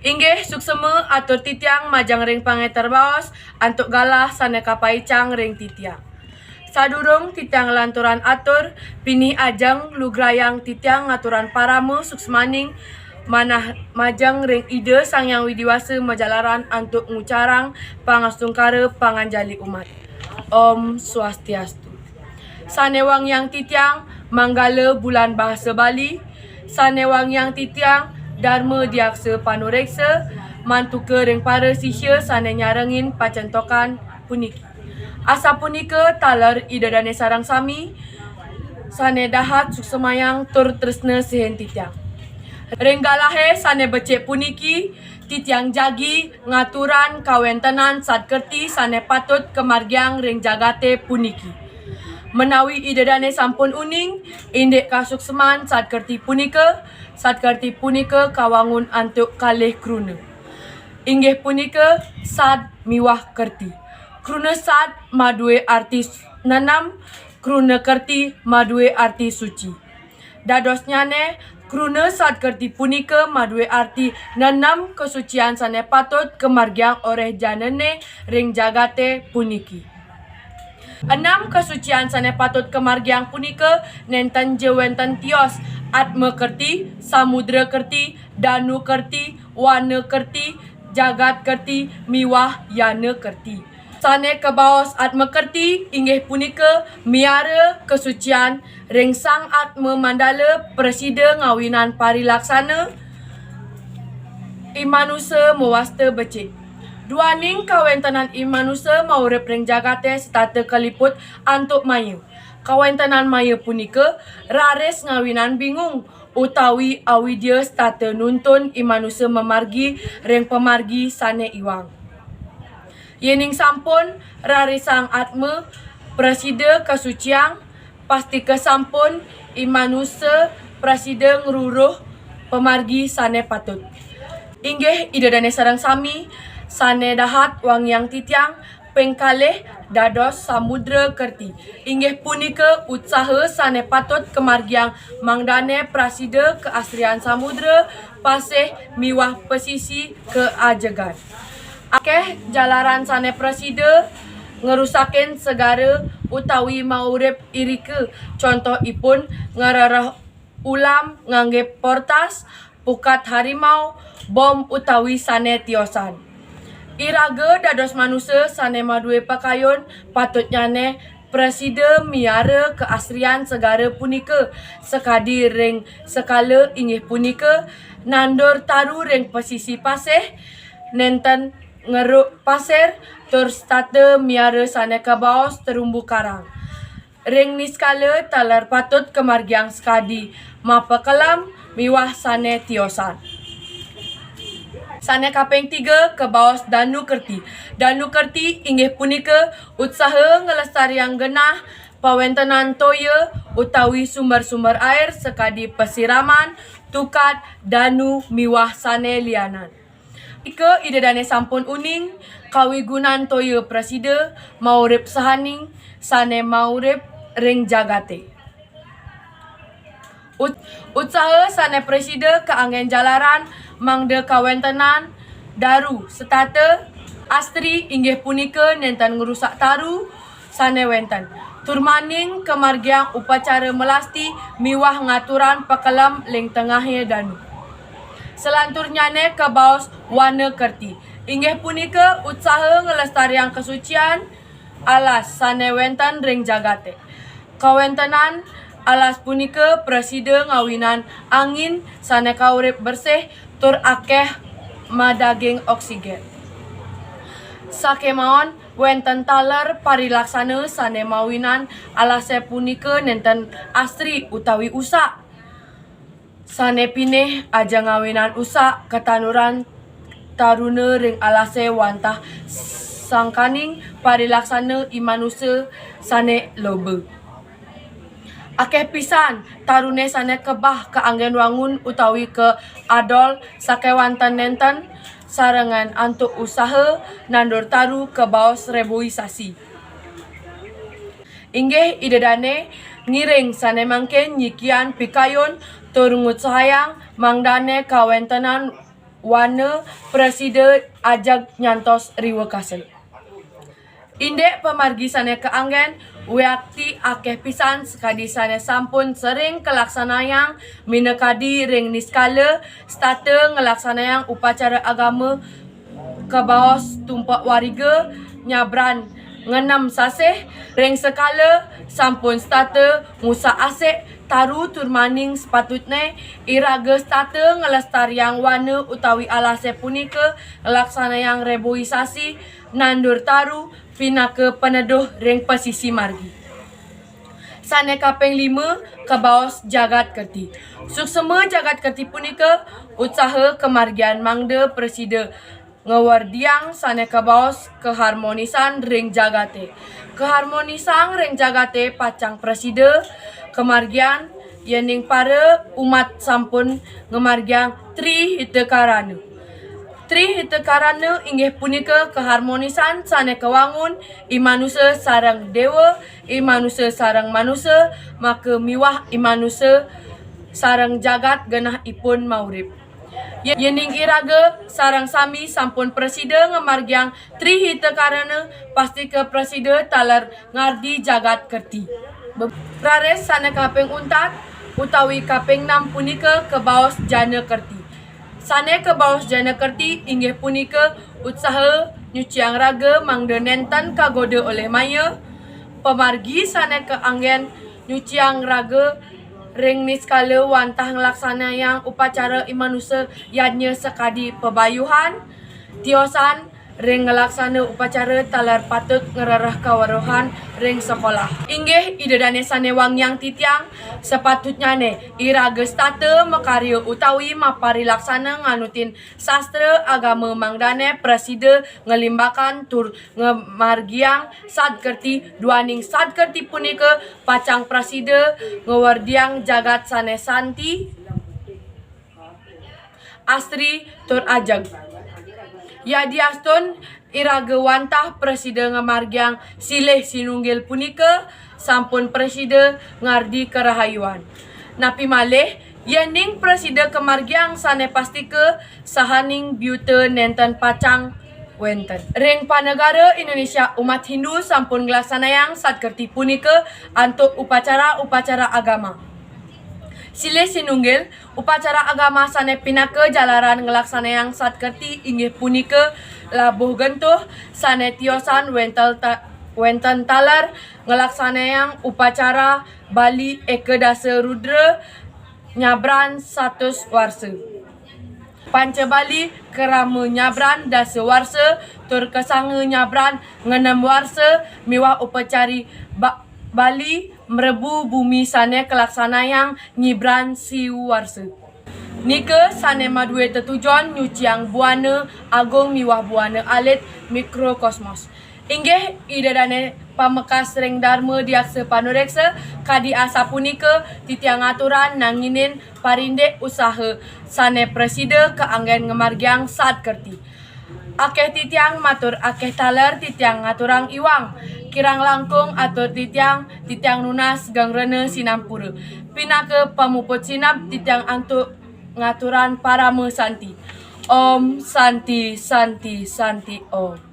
Inggih suksema atur titiang majang ring pangeter baos antuk galah sane kapaicang ring titiang. Sadurung titiang lanturan atur pini ajang lugrayang titiang ngaturan paramu suksmaning manah majang ring ide sang yang widiwasa majalaran antuk ngucarang pangastungkara panganjali umat. Om Swastiastu. Sanewang yang titiang manggala bulan bahasa Bali, sanewang yang titiang Dharma diaksa panureksa mantuka ring para sisya sane nyarengin pacentokan puniki. Asa punika taler ida dane sarang sami sane dahat suksemayang tur tresna sehen titiang. Ring galahe sane becek puniki titiang jagi ngaturan kawentenan sat kerti sane patut kemargiang ring jagate puniki. Menawi ida dane sampun uning, indek kasukseman sat kerti punika kawangun antuk kalih kruna. Inggih punika sad miwah kerti. Kruna sad madue arti nanam, kruna kerti madue arti suci. Dados nyane kruna sad kerti punika madue arti nanam kesucian sane patut kemargiang oleh janene ring jagate puniki. 6 kesucian sane patut kemargiang punika nenten jewenten tios atma kerti, samudra kerti, danu kerti, wana kerti, jagat kerti, miwah yana kerti. Sane kebaos atma kerti inggih punika miara kesucian ring sang atma mandala presida ngawinan parilaksana imanusa mewasta becik. Duaning kawentenan imanusa maurip ring jagate setata kaliput antuk maya. Kawentenan maya punika raris ngawinan bingung utawi awidia setata nuntun imanusa memargi ring pemargi sane iwang. Yening sampun rarisang atma presida kesuciang pasti kesampun imanusa presida ngeruruh pemargi sane patut. Inggih ida dane sareng sami sane dahat wang yang titiang pengkalih dados samudra kerti. Inggih punika usaha sane patut kemargiang mangdane prasida keasrian samudra pasih miwah pesisi keajegan. Akeh jalaran sane presida ngerusakin segara utawi maurip irike. Contohipun ngerereh ulam ngangge portas, pukat harimau, bom utawi sane tiosan. Iraga dados manusia sane madue pakayun patut nyane presida miara keasrian segara punika sekadi ring sekala inggih punika nandur taru ring pesisi pasih nenten ngeruk pasir tur stata miara sane kabaos terumbu karang. Ring niskala talar patut kemargiang sekadi mapakelam miwah sane tiosan. Sane kaping 3 kebaos danu kerti. Danu kerti inggih punika usaha ngelestariang genah pawentenan toya utawi sumber-sumber air sekadi pesiraman, tukat, danu, miwah sane lianan. Ika ida dane sampun uning kawigunan toya presida maurip sahaning sane maurip ring jagate. Usaha sane presida keanggen jalaran mangda kawentenan daru setata astri inggih punika nenten ngerusak taru sane wenten. Turmaning kemargiang upacara melasti miwah ngaturan pakelam ling tengahnya danu. Selanturnyane kebaos wana kerti. Inggih punika usaha ngelestariang kesucian alas sane wenten ring jagate. Kawentenan alas punika presida ngawinan angin sane kaurip bersih tur akeh madaging oksigen. Sakemaon wenten taler parilaksana sane mawinan alase punika nenten astri utawi usak. Sane pinih aja ngawinan usak ketanuran taruna ring alase wantah sangkaning parilaksana imanusa sane lobe. Akeh pisan tarune sane kebah keanggen wangun utawi ke adol sakewanten nenten sarengan antuk usaha nandur taru kebaos reboisasi. Inggih ida dane ngiring sane mangken nyikian pikayun tur ngutsahayang mangdane kawentenan wana presiden ajak nyantos riwa kasel. Indek pemargi sana keanggen, wakti akeh pisan sekadi sana sampun sering kelaksanayang minekadi ring niskala starte ngelaksanayang upacara agama kebaos tumpak wariga nyabran ngenam saseh ring sekala sampun starte musa asek taru turmaning sepatutnya iraga starte ngelestariang wana utawi alase punika ngelaksanayang reboisasi nandur taru pina ke peneduh ring pesisi margi. Sane kaping 5 kebaos jagat kerti. Suksema jagat kerti punika usaha kemargian mangde presiden ngewardiang sane kebaos keharmonisan ring jagate. Keharmonisan ring jagate pacang presiden kemargian yening para umat sampun ngemargiang tri hite karana. Tri hite karana inggih punika keharmonisan sane kewangun imanusa sarang dewa, imanusa sarang manusia, maka miwah imanusa sarang jagat genah ipun maurip. Yening iraga sarang sami sampun presiden ngemargiang tri hite karana pasti ke presiden talar ngardi jagat kerti. Rares sane kaping untat utawi kaping 6 punika kebaos jana kerti. Sane kebaos jana kerti inggih punika usaha nyuciang raga mangde nenten kagoda oleh maya. Pemargi sane keanggen nyuciang raga ring niskala wantah ngelaksanayang upacara imanusa yadnya sekadi pebayuhan, tiosan ring ngelaksana upacara talar patut ngerarah kawaruhan ring sekolah. Inggih idedane sane wangyang titiang sepatutnya ne iraga state makarya utawi mapari laksana nganutin sastra agama mangdane presiden ngelimbakan tur ngemargiang sad kerti duaning sad kerti punika pacang presiden ngewardiang jagat sane santi astri tur ajag. Yadi aston iraga wantah presiden ngamargiang silih sinunggil punika sampun presiden ngardi kerahayuan. Napi malih yening presiden kemargiang sane pastike sahaning biute nenten pacang wenten. Ring panegara Indonesia umat Hindu sampun ngelaksanayang satkerti punika antuk upacara-upacara agama. Silih sinunggil upacara agama sane pinaka jalaran ngelaksanayang satkerti inggih punika labuh gentuh sane tiosan wenten talar ngelaksanayang upacara Bali Eka Dasa Rudra nyabran 100 warsa. Panca Bali kerama nyabran dasa warsa tur kesanga nyabran 6 warsa miwah upacari Bali merebu bumi sane kelaksanayang nyibran siu warsa. Nika sane madue tetujon nyuciang buana agung miwah buana alit mikrokosmos. Inggih idadane pamekas ring dharma diaksa panureksa kadi asa punika titiang aturan nanginin parindek usaha sane presiden keanggen ngemargiang sad kerti. Akeh titiang matur akeh taler titiang ngaturang iwang. Kirang langkung atur titiang nunas gangrene sinampura. Pinaka pamuput sinap titiang antuk ngaturan para mesanti. Om Santi Santi Santi Om.